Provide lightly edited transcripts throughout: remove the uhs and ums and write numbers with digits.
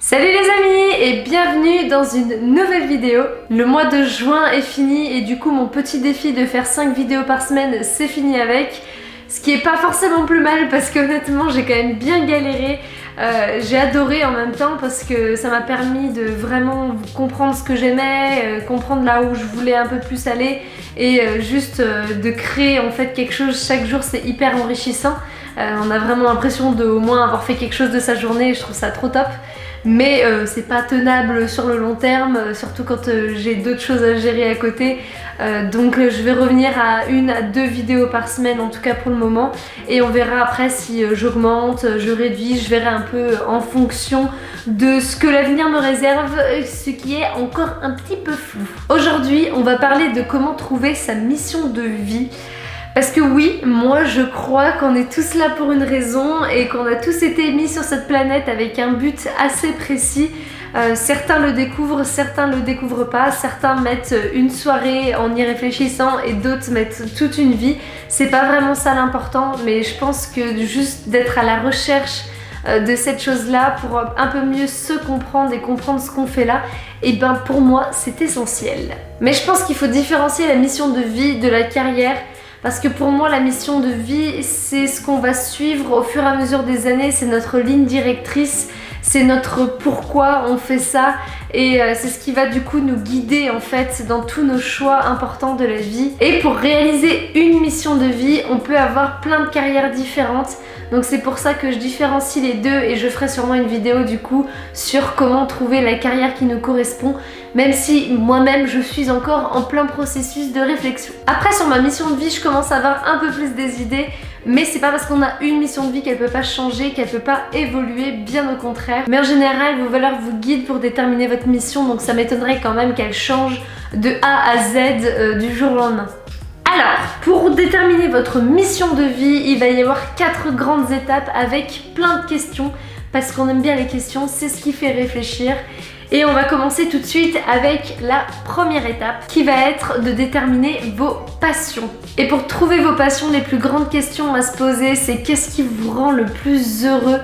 Salut les amis et bienvenue dans une nouvelle vidéo. Le mois de juin est fini et du coup mon petit défi de faire 5 vidéos par semaine c'est fini avec. Ce qui est pas forcément plus mal parce que honnêtement j'ai quand même bien galéré. J'ai adoré en même temps parce que ça m'a permis de vraiment comprendre ce que j'aimais, comprendre là où je voulais un peu plus aller et juste de créer en fait quelque chose chaque jour. C'est hyper enrichissant. On a vraiment l'impression de au moins avoir fait quelque chose de sa journée et je trouve ça trop top. Mais c'est pas tenable sur le long terme, surtout quand j'ai d'autres choses à gérer à côté. Donc je vais revenir à 1 à 2 vidéos par semaine en tout cas pour le moment. Et on verra après si j'augmente, je réduis, je verrai un peu en fonction de ce que l'avenir me réserve, ce qui est encore un petit peu flou. Aujourd'hui on va parler de comment trouver sa mission de vie. Parce que oui, moi je crois qu'on est tous là pour une raison et qu'on a tous été mis sur cette planète avec un but assez précis. Certains le découvrent, certains le découvrent pas, certains mettent une soirée en y réfléchissant et d'autres mettent toute une vie. C'est pas vraiment ça l'important, mais je pense que juste d'être à la recherche de cette chose-là pour un peu mieux se comprendre et comprendre ce qu'on fait là, et ben pour moi c'est essentiel. Mais je pense qu'il faut différencier la mission de vie de la carrière. Parce que pour moi, la mission de vie, c'est ce qu'on va suivre au fur et à mesure des années, c'est notre ligne directrice, c'est notre pourquoi on fait ça et c'est ce qui va du coup nous guider en fait dans tous nos choix importants de la vie. Et pour réaliser une mission de vie, on peut avoir plein de carrières différentes. Donc c'est pour ça que je différencie les deux et je ferai sûrement une vidéo du coup sur comment trouver la carrière qui nous correspond, même si moi-même je suis encore en plein processus de réflexion. Après sur ma mission de vie, je commence à avoir un peu plus des idées, mais c'est pas parce qu'on a une mission de vie qu'elle peut pas changer, qu'elle peut pas évoluer, bien au contraire. Mais en général, vos valeurs vous guident pour déterminer votre mission, donc ça m'étonnerait quand même qu'elle change de A à Z du jour au lendemain. Alors, pour déterminer votre mission de vie, il va y avoir 4 grandes étapes avec plein de questions, parce qu'on aime bien les questions, c'est ce qui fait réfléchir. Et on va commencer tout de suite avec la première étape qui va être de déterminer vos passions. Et pour trouver vos passions, les plus grandes questions à se poser, c'est qu'est-ce qui vous rend le plus heureux ?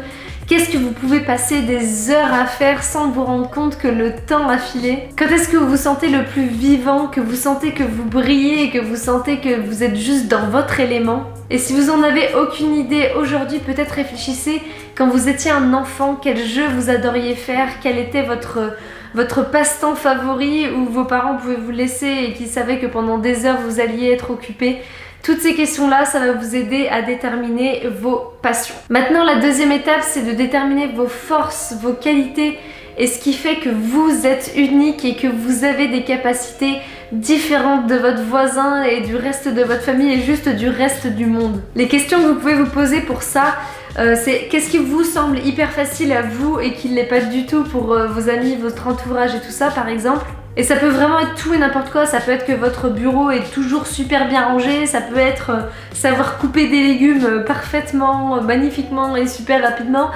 Qu'est-ce que vous pouvez passer des heures à faire sans vous rendre compte que le temps a filé? Quand est-ce que vous vous sentez le plus vivant, que vous sentez que vous brillez et que vous sentez que vous êtes juste dans votre élément? Et si vous en avez aucune idée aujourd'hui, peut-être réfléchissez quand vous étiez un enfant, quel jeu vous adoriez faire, quel était votre passe-temps favori où vos parents pouvaient vous laisser et qui savaient que pendant des heures vous alliez être occupé. Toutes ces questions-là, ça va vous aider à déterminer vos passions. Maintenant, la deuxième étape, c'est de déterminer vos forces, vos qualités et ce qui fait que vous êtes unique et que vous avez des capacités différentes de votre voisin et du reste de votre famille et juste du reste du monde. Les questions que vous pouvez vous poser pour ça, c'est qu'est-ce qui vous semble hyper facile à vous et qui ne l'est pas du tout pour vos amis, votre entourage et tout ça par exemple. Et ça peut vraiment être tout et n'importe quoi, ça peut être que votre bureau est toujours super bien rangé, ça peut être savoir couper des légumes parfaitement, magnifiquement et super rapidement,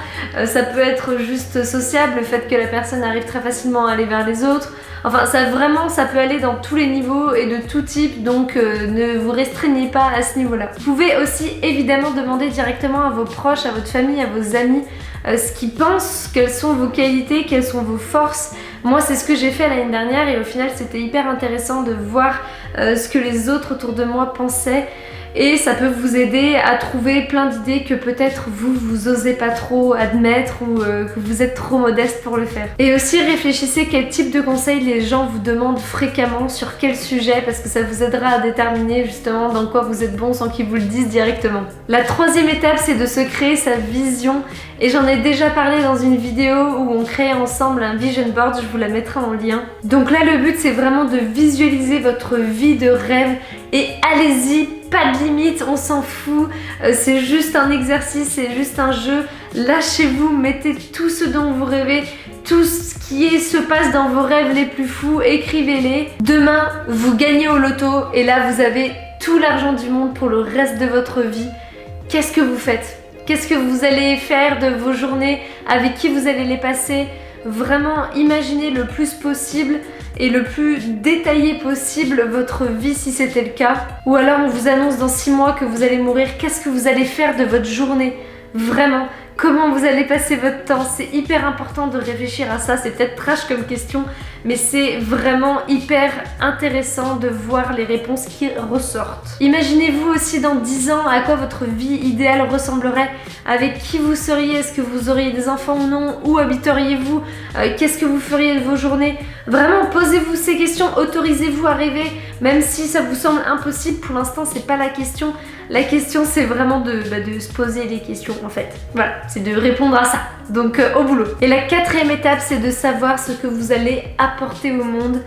ça peut être juste sociable, le fait que la personne arrive très facilement à aller vers les autres. Enfin ça peut aller dans tous les niveaux et de tout type, donc ne vous restreignez pas à ce niveau-là. Vous pouvez aussi évidemment demander directement à vos proches, à votre famille, à vos amis, ce qu'ils pensent, quelles sont vos qualités, quelles sont vos forces. Moi c'est ce que j'ai fait l'année dernière et au final c'était hyper intéressant de voir ce que les autres autour de moi pensaient. Et ça peut vous aider à trouver plein d'idées que peut-être vous osez pas trop admettre ou que vous êtes trop modeste pour le faire. Et aussi réfléchissez quel type de conseils les gens vous demandent fréquemment, sur quel sujet, parce que ça vous aidera à déterminer justement dans quoi vous êtes bon sans qu'ils vous le disent directement. La troisième étape, c'est de se créer sa vision. Et j'en ai déjà parlé dans une vidéo où on crée ensemble un vision board, je vous la mettrai en lien. Donc là le but c'est vraiment de visualiser votre vie de rêve et allez-y, pas de limite, on s'en fout, c'est juste un exercice, c'est juste un jeu. Lâchez-vous, mettez tout ce dont vous rêvez, tout ce qui se passe dans vos rêves les plus fous, écrivez-les. Demain, vous gagnez au loto et là vous avez tout l'argent du monde pour le reste de votre vie. Qu'est-ce que vous faites ? Qu'est-ce que vous allez faire de vos journées? Avec qui vous allez les passer? Vraiment, imaginez le plus possible et le plus détaillé possible votre vie si c'était le cas. Ou alors on vous annonce dans 6 mois que vous allez mourir. Qu'est-ce que vous allez faire de votre journée? Vraiment, comment vous allez passer votre temps. C'est hyper important de réfléchir à ça, c'est peut-être trash comme question, mais c'est vraiment hyper intéressant de voir les réponses qui ressortent. Imaginez-vous aussi dans 10 ans à quoi votre vie idéale ressemblerait, avec qui vous seriez, est-ce que vous auriez des enfants ou non, où habiteriez-vous, qu'est-ce que vous feriez de vos journées. Vraiment, posez-vous ces questions, autorisez-vous à rêver, même si ça vous semble impossible, pour l'instant c'est pas la question. La question c'est vraiment de se poser les questions en fait. Voilà, c'est de répondre à ça. Donc au boulot. Et la 4e étape, c'est de savoir ce que vous allez apporter au monde.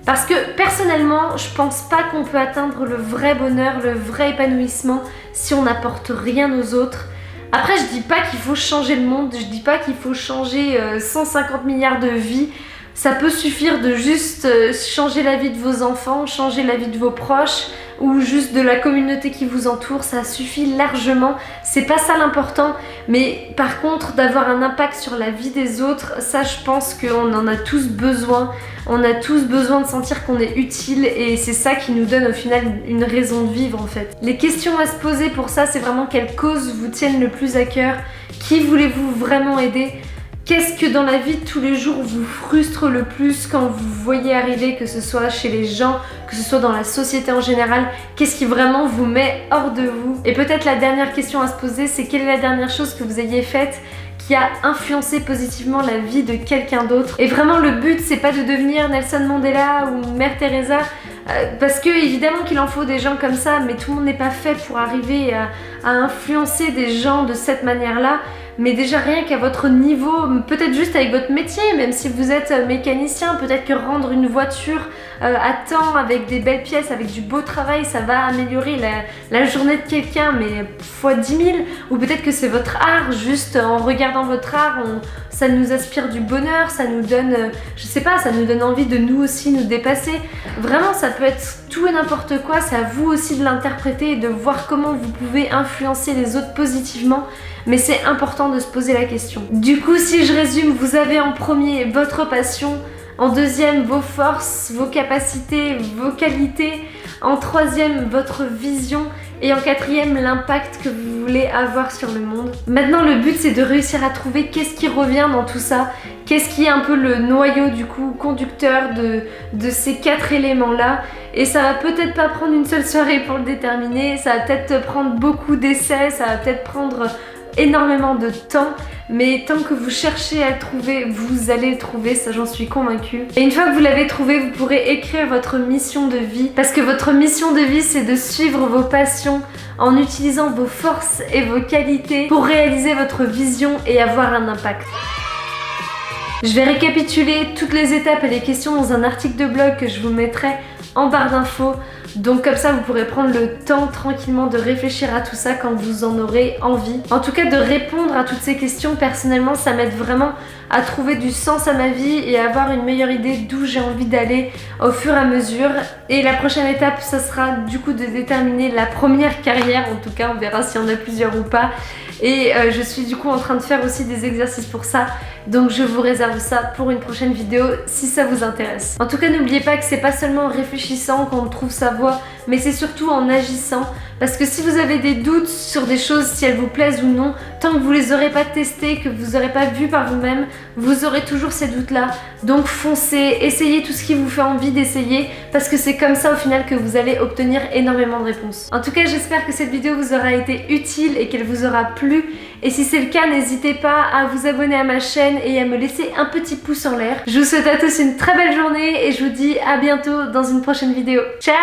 Parce que personnellement, je pense pas qu'on peut atteindre le vrai bonheur, le vrai épanouissement si on n'apporte rien aux autres. Après, je dis pas qu'il faut changer le monde, je dis pas qu'il faut changer 150 milliards de vies. Ça peut suffire de juste changer la vie de vos enfants, changer la vie de vos proches ou juste de la communauté qui vous entoure, ça suffit largement. C'est pas ça l'important, mais par contre d'avoir un impact sur la vie des autres, ça je pense qu'on en a tous besoin. On a tous besoin de sentir qu'on est utile et c'est ça qui nous donne au final une raison de vivre en fait. Les questions à se poser pour ça, c'est vraiment quelles causes vous tiennent le plus à cœur, qui voulez-vous vraiment aider. Qu'est-ce que dans la vie de tous les jours vous frustre le plus quand vous voyez arriver, que ce soit chez les gens, que ce soit dans la société en général? Qu'est-ce qui vraiment vous met hors de vous? Et peut-être la dernière question à se poser, c'est quelle est la dernière chose que vous ayez faite qui a influencé positivement la vie de quelqu'un d'autre? Et vraiment le but c'est pas de devenir Nelson Mandela ou Mère Teresa, parce que évidemment qu'il en faut des gens comme ça, mais tout le monde n'est pas fait pour arriver à influencer des gens de cette manière-là. Mais déjà rien qu'à votre niveau, peut-être juste avec votre métier, même si vous êtes mécanicien, peut-être que rendre une voiture à temps, avec des belles pièces, avec du beau travail, ça va améliorer la journée de quelqu'un, mais fois 10 000. Ou peut-être que c'est votre art, juste en regardant votre art, ça nous aspire du bonheur, ça nous donne, je sais pas, ça nous donne envie de nous aussi nous dépasser. Vraiment, ça peut être tout et n'importe quoi, c'est à vous aussi de l'interpréter et de voir comment vous pouvez influencer les autres positivement. Mais c'est important de se poser la question. Du coup, si je résume, vous avez en premier votre passion, en deuxième vos forces, vos capacités, vos qualités, en troisième votre vision et en quatrième l'impact que vous voulez avoir sur le monde. Maintenant, le but c'est de réussir à trouver qu'est-ce qui revient dans tout ça, qu'est-ce qui est un peu le noyau du coup conducteur de ces 4 éléments-là. Et ça va peut-être pas prendre une seule soirée pour le déterminer, ça va peut-être prendre beaucoup d'essais, ça va peut-être prendre énormément de temps, mais tant que vous cherchez à le trouver, vous allez le trouver, ça j'en suis convaincue. Et une fois que vous l'avez trouvé, vous pourrez écrire votre mission de vie, parce que votre mission de vie c'est de suivre vos passions en utilisant vos forces et vos qualités pour réaliser votre vision et avoir un impact. Je vais récapituler toutes les étapes et les questions dans un article de blog que je vous mettrai en barre d'infos. Donc comme ça vous pourrez prendre le temps tranquillement de réfléchir à tout ça quand vous en aurez envie. En tout cas de répondre à toutes ces questions, personnellement ça m'aide vraiment à trouver du sens à ma vie et à avoir une meilleure idée d'où j'ai envie d'aller au fur et à mesure. Et la prochaine étape, ça sera du coup de déterminer la première carrière, en tout cas on verra s'il y en a plusieurs ou pas. Et je suis du coup en train de faire aussi des exercices pour ça, donc je vous réserve ça pour une prochaine vidéo si ça vous intéresse. En tout cas n'oubliez pas que c'est pas seulement en réfléchissant qu'on trouve sa voie, mais c'est surtout en agissant, parce que si vous avez des doutes sur des choses, si elles vous plaisent ou non, tant que vous les aurez pas testées, que vous aurez pas vu par vous-même, vous aurez toujours ces doutes là. Donc foncez, essayez tout ce qui vous fait envie d'essayer, parce que c'est comme ça au final que vous allez obtenir énormément de réponses. En tout cas j'espère que cette vidéo vous aura été utile et qu'elle vous aura plu, et si c'est le cas n'hésitez pas à vous abonner à ma chaîne et à me laisser un petit pouce en l'air. Je vous souhaite à tous une très belle journée et je vous dis à bientôt dans une prochaine vidéo. Ciao!